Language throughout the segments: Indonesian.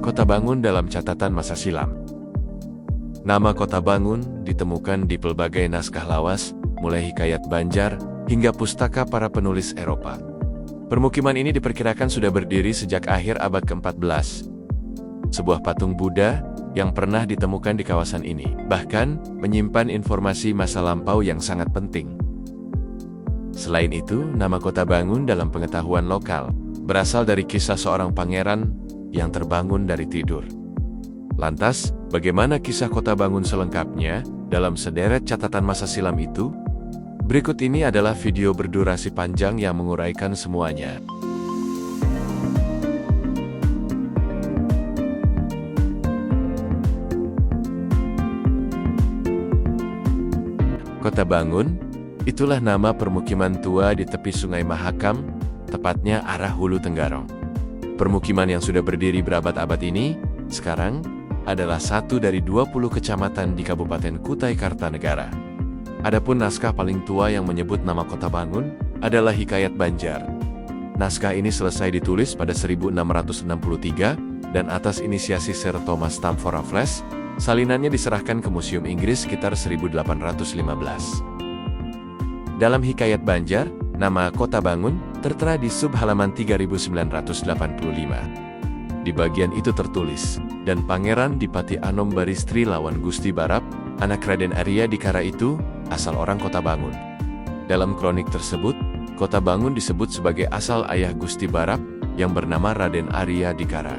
Kota Bangun dalam catatan masa silam. Nama Kota Bangun ditemukan di pelbagai naskah lawas, mulai hikayat Banjar hingga pustaka para penulis Eropa. Permukiman ini diperkirakan sudah berdiri sejak akhir abad ke-14. Sebuah patung Buddha yang pernah ditemukan di kawasan ini, bahkan menyimpan informasi masa lampau yang sangat penting. Selain itu, nama Kota Bangun dalam pengetahuan lokal berasal dari kisah seorang pangeran yang terbangun dari tidur. Lantas, bagaimana kisah Kota Bangun selengkapnya dalam sederet catatan masa silam itu? Berikut ini adalah video berdurasi panjang yang menguraikan semuanya. Kota Bangun, itulah nama permukiman tua di tepi Sungai Mahakam, tepatnya arah Hulu Tenggarong. Permukiman yang sudah berdiri berabad-abad ini, sekarang adalah satu dari 20 kecamatan di Kabupaten Kutai Kartanegara. Adapun naskah paling tua yang menyebut nama Kota Bangun adalah Hikayat Banjar. Naskah ini selesai ditulis pada 1663 dan atas inisiasi Sir Thomas Stamford Raffles, salinannya diserahkan ke Museum Inggris sekitar 1815. Dalam Hikayat Banjar, nama Kota Bangun tertera di sub halaman 3985. Di bagian itu tertulis, dan Pangeran Dipati Anom Baristri lawan Gusti Barap, anak Raden Arya Dikara itu, asal orang Kota Bangun. Dalam kronik tersebut, Kota Bangun disebut sebagai asal ayah Gusti Barap, yang bernama Raden Arya Dikara.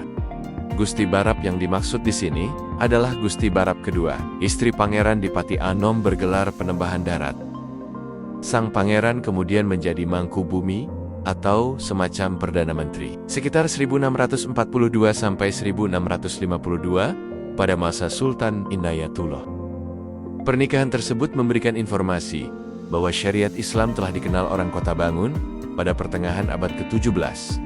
Gusti Barap yang dimaksud di sini adalah Gusti Barap kedua, istri Pangeran Dipati Anom bergelar Penembahan Darat. Sang pangeran kemudian menjadi Mangku Bumi atau semacam Perdana Menteri. Sekitar 1642 sampai 1652 pada masa Sultan Inayatullah. Pernikahan tersebut memberikan informasi bahwa syariat Islam telah dikenal orang Kota Bangun pada pertengahan abad ke-17.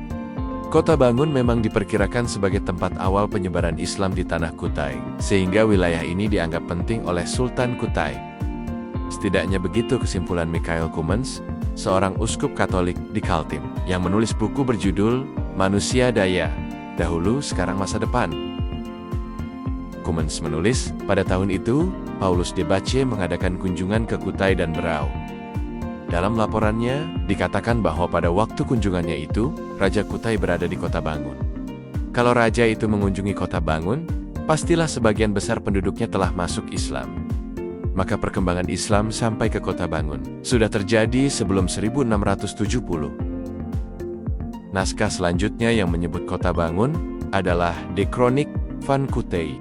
Kota Bangun memang diperkirakan sebagai tempat awal penyebaran Islam di tanah Kutai, sehingga wilayah ini dianggap penting oleh Sultan Kutai. Setidaknya begitu kesimpulan Michael Cummins, seorang uskup Katolik di Kaltim, yang menulis buku berjudul Manusia Daya, Dahulu Sekarang Masa Depan. Cummins menulis, pada tahun itu, Paulus de Bace mengadakan kunjungan ke Kutai dan Berau. Dalam laporannya, dikatakan bahwa pada waktu kunjungannya itu, Raja Kutai berada di Kota Bangun. Kalau raja itu mengunjungi Kota Bangun, pastilah sebagian besar penduduknya telah masuk Islam. Maka perkembangan Islam sampai ke Kota Bangun sudah terjadi sebelum 1670. Naskah selanjutnya yang menyebut Kota Bangun adalah De Chronique van Kutai.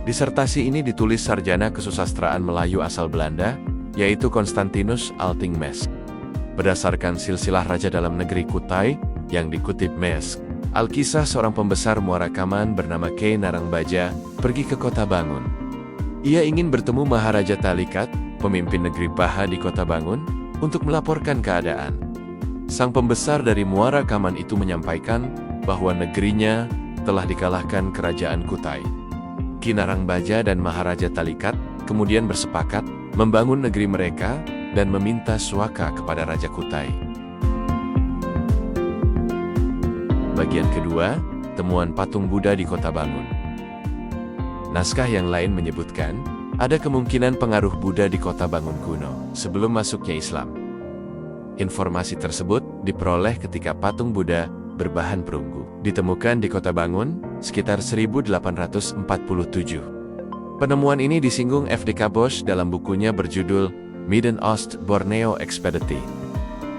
Disertasi ini ditulis sarjana kesusastraan Melayu asal Belanda, yaitu Constantinus Altingmes. Berdasarkan silsilah raja dalam negeri Kutai yang dikutip Mesk, Alkisah seorang pembesar Muarakaman bernama K. Narangbaja pergi ke Kota Bangun. Ia ingin bertemu Maharaja Talikat, pemimpin negeri Baha di Kota Bangun, untuk melaporkan keadaan. Sang pembesar dari Muara Kaman itu menyampaikan bahwa negerinya telah dikalahkan kerajaan Kutai. Ki Narangbaja dan Maharaja Talikat kemudian bersepakat membangun negeri mereka dan meminta suaka kepada Raja Kutai. Bagian kedua, temuan patung Buddha di Kota Bangun. Naskah yang lain menyebutkan, ada kemungkinan pengaruh Buddha di Kota Bangun kuno sebelum masuknya Islam. Informasi tersebut diperoleh ketika patung Buddha berbahan perunggu ditemukan di Kota Bangun sekitar 1847. Penemuan ini disinggung F.D.K. Bosch dalam bukunya berjudul Midden Oost Borneo Expeditie.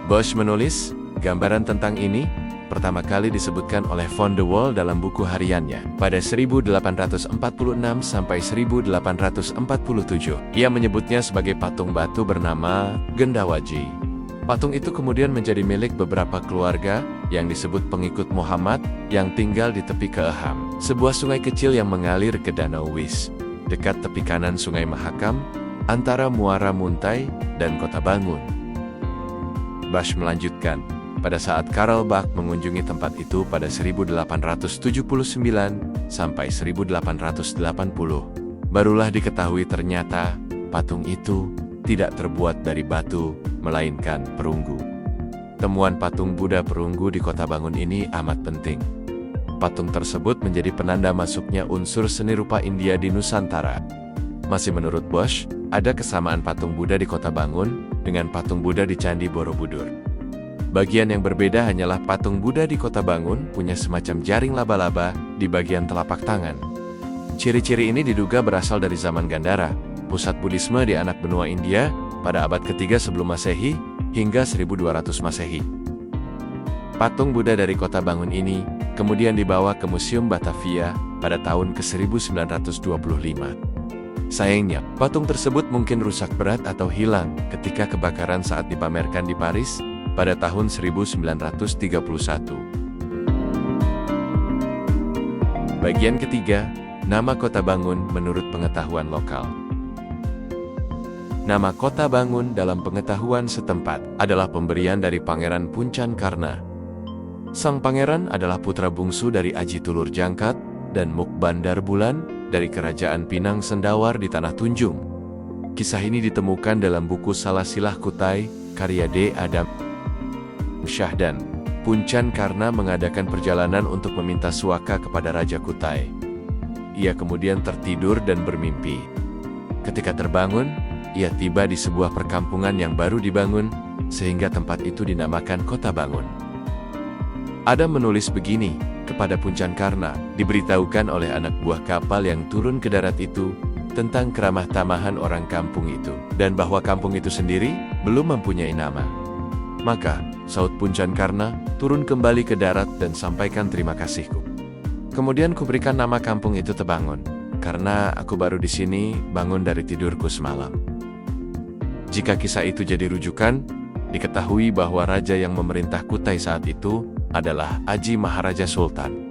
Bosch menulis, gambaran tentang ini pertama kali disebutkan oleh Von de Wall dalam buku hariannya pada 1846 sampai 1847. Ia menyebutnya sebagai patung batu bernama Gendawaji. Patung itu kemudian menjadi milik beberapa keluarga yang disebut pengikut Muhammad yang tinggal di tepi Keeham, sebuah sungai kecil yang mengalir ke Danau Wis, dekat tepi kanan Sungai Mahakam, antara Muara Muntai dan Kota Bangun. Bosch melanjutkan, pada saat Karl Bach mengunjungi tempat itu pada 1879 sampai 1880, barulah diketahui ternyata patung itu tidak terbuat dari batu, melainkan perunggu. Temuan patung Buddha perunggu di Kota Bangun ini amat penting. Patung tersebut menjadi penanda masuknya unsur seni rupa India di Nusantara. Masih menurut Bosch, ada kesamaan patung Buddha di Kota Bangun dengan patung Buddha di Candi Borobudur. Bagian yang berbeda hanyalah patung Buddha di Kota Bangun punya semacam jaring laba-laba di bagian telapak tangan. Ciri-ciri ini diduga berasal dari zaman Gandhara, pusat Buddhisme di anak benua India pada abad ketiga sebelum Masehi hingga 1200 Masehi. Patung Buddha dari Kota Bangun ini kemudian dibawa ke Museum Batavia pada tahun ke-1925. Sayangnya, patung tersebut mungkin rusak berat atau hilang ketika kebakaran saat dipamerkan di Paris pada tahun 1931. Bagian ketiga, nama Kota Bangun menurut pengetahuan lokal. Nama Kota Bangun dalam pengetahuan setempat adalah pemberian dari Pangeran Puncan Karna. Sang pangeran adalah putra bungsu dari Aji Tulur Jangkat dan Muk Bandar Bulan dari Kerajaan Pinang Sendawar di Tanah Tunjung. Kisah ini ditemukan dalam buku Salasilah Kutai, karya D. Adam Syahdan. Puncan Karna mengadakan perjalanan untuk meminta suaka kepada Raja Kutai. Ia kemudian tertidur dan bermimpi. Ketika terbangun, ia tiba di sebuah perkampungan yang baru dibangun, sehingga tempat itu dinamakan Kota Bangun. Adam menulis begini, kepada Puncan Karna, diberitahukan oleh anak buah kapal yang turun ke darat itu, tentang keramah tamahan orang kampung itu, dan bahwa kampung itu sendiri, belum mempunyai nama. Maka, saut Puncan Karna, turun kembali ke darat dan sampaikan terima kasihku. Kemudian kuberikan nama kampung itu Tebangun, karena aku baru di sini, bangun dari tidurku semalam. Jika kisah itu jadi rujukan, diketahui bahwa raja yang memerintah Kutai saat itu adalah Aji Maharaja Sultan.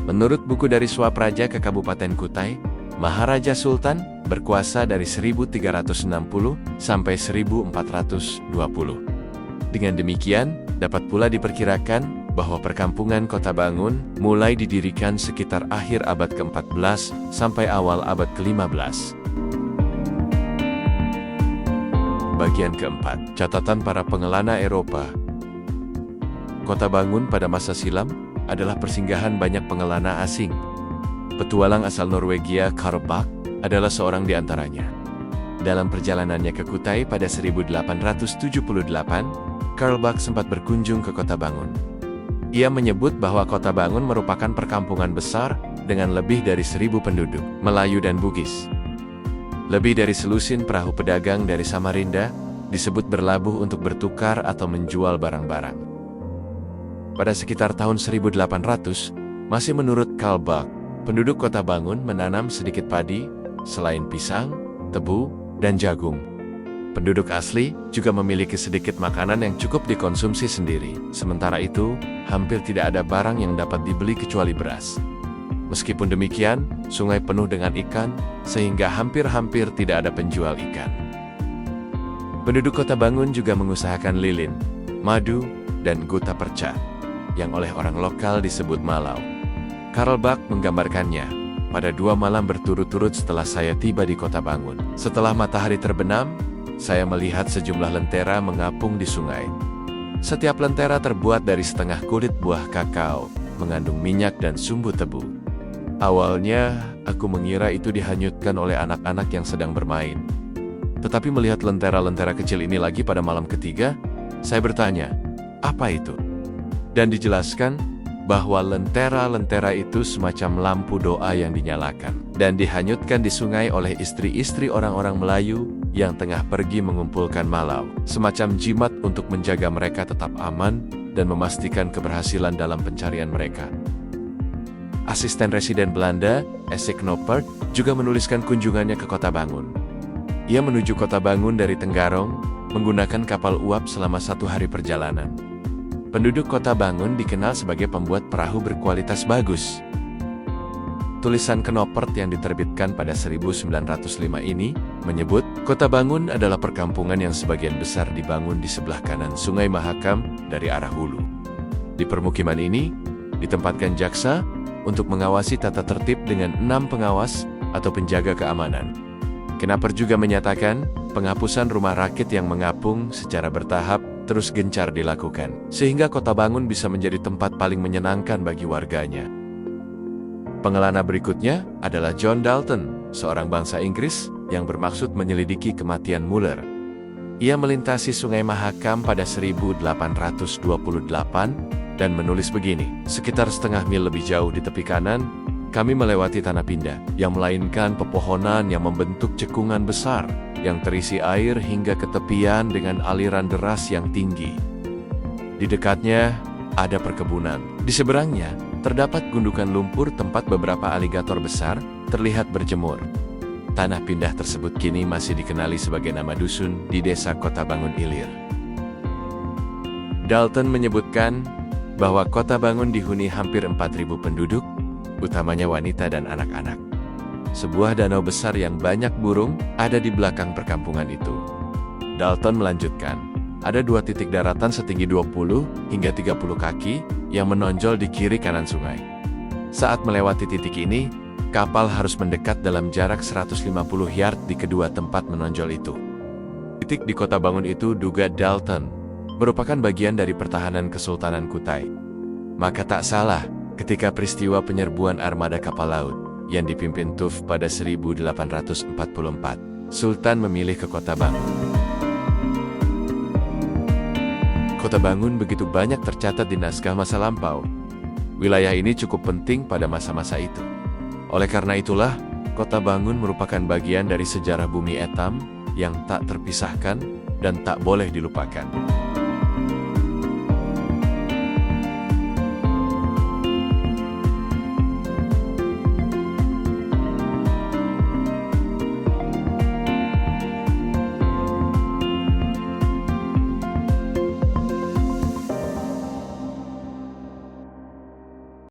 Menurut buku Dari Suap Raja ke Kabupaten Kutai, Maharaja Sultan berkuasa dari 1360 sampai 1420. Dengan demikian, dapat pula diperkirakan bahwa perkampungan Kota Bangun mulai didirikan sekitar akhir abad ke-14 sampai awal abad ke-15. Bagian keempat, catatan para pengelana Eropa. Kota Bangun pada masa silam adalah persinggahan banyak pengelana asing. Petualang asal Norwegia Karl Bach adalah seorang di antaranya. Dalam perjalanannya ke Kutai pada 1878, Karl Bach sempat berkunjung ke Kota Bangun. Ia menyebut bahwa Kota Bangun merupakan perkampungan besar dengan lebih dari 1.000 penduduk, Melayu dan Bugis. Lebih dari selusin perahu pedagang dari Samarinda disebut berlabuh untuk bertukar atau menjual barang-barang. Pada sekitar tahun 1800, masih menurut Karl Bach, penduduk Kota Bangun menanam sedikit padi, selain pisang, tebu, dan jagung. Penduduk asli juga memiliki sedikit makanan yang cukup dikonsumsi sendiri. Sementara itu, hampir tidak ada barang yang dapat dibeli kecuali beras. Meskipun demikian, sungai penuh dengan ikan, sehingga hampir-hampir tidak ada penjual ikan. Penduduk Kota Bangun juga mengusahakan lilin, madu, dan gutta perca, yang oleh orang lokal disebut malau. Karl Bach menggambarkannya, pada 2 malam berturut-turut setelah saya tiba di Kota Bangun. Setelah matahari terbenam, saya melihat sejumlah lentera mengapung di sungai. Setiap lentera terbuat dari setengah kulit buah kakao, mengandung minyak dan sumbu tebu. Awalnya, aku mengira itu dihanyutkan oleh anak-anak yang sedang bermain. Tetapi melihat lentera-lentera kecil ini lagi pada malam ketiga, saya bertanya, apa itu? Dan dijelaskan bahwa lentera-lentera itu semacam lampu doa yang dinyalakan dan dihanyutkan di sungai oleh istri-istri orang-orang Melayu yang tengah pergi mengumpulkan malau, semacam jimat untuk menjaga mereka tetap aman dan memastikan keberhasilan dalam pencarian mereka. Asisten residen Belanda, Esek Noppert, juga menuliskan kunjungannya ke Kota Bangun. Ia menuju Kota Bangun dari Tenggarong, menggunakan kapal uap selama 1 hari perjalanan. Penduduk Kota Bangun dikenal sebagai pembuat perahu berkualitas bagus. Tulisan Knoppert yang diterbitkan pada 1905 ini menyebut, Kota Bangun adalah perkampungan yang sebagian besar dibangun di sebelah kanan Sungai Mahakam dari arah hulu. Di permukiman ini, ditempatkan jaksa untuk mengawasi tata tertib dengan 6 pengawas atau penjaga keamanan. Knoppert juga menyatakan, penghapusan rumah rakit yang mengapung secara bertahap terus gencar dilakukan, sehingga Kota Bangun bisa menjadi tempat paling menyenangkan bagi warganya. Pengelana berikutnya adalah John Dalton, seorang bangsa Inggris yang bermaksud menyelidiki kematian Muller. Ia melintasi Sungai Mahakam pada 1828 dan menulis begini, sekitar setengah mil lebih jauh di tepi kanan, kami melewati tanah pindah, yang melainkan pepohonan yang membentuk cekungan besar, yang terisi air hingga ke tepian dengan aliran deras yang tinggi. Di dekatnya, ada perkebunan. Di seberangnya, terdapat gundukan lumpur tempat beberapa aligator besar terlihat berjemur. Tanah pindah tersebut kini masih dikenali sebagai nama dusun di desa Kota Bangun Ilir. Dalton menyebutkan bahwa Kota Bangun dihuni hampir 4.000 penduduk, utamanya wanita dan anak-anak. Sebuah danau besar yang banyak burung ada di belakang perkampungan itu. Dalton melanjutkan, ada 2 titik daratan setinggi 20 hingga 30 kaki yang menonjol di kiri kanan sungai. Saat melewati titik ini, kapal harus mendekat dalam jarak 150 yard di kedua tempat menonjol itu. Titik di Kota Bangun itu, duga Dalton, merupakan bagian dari pertahanan Kesultanan Kutai. Maka tak salah ketika peristiwa penyerbuan armada kapal laut yang dipimpin Tuf pada 1844, Sultan memilih ke Kota Bangun. Kota Bangun begitu banyak tercatat di naskah masa lampau. Wilayah ini cukup penting pada masa-masa itu. Oleh karena itulah, Kota Bangun merupakan bagian dari sejarah bumi Etam yang tak terpisahkan dan tak boleh dilupakan.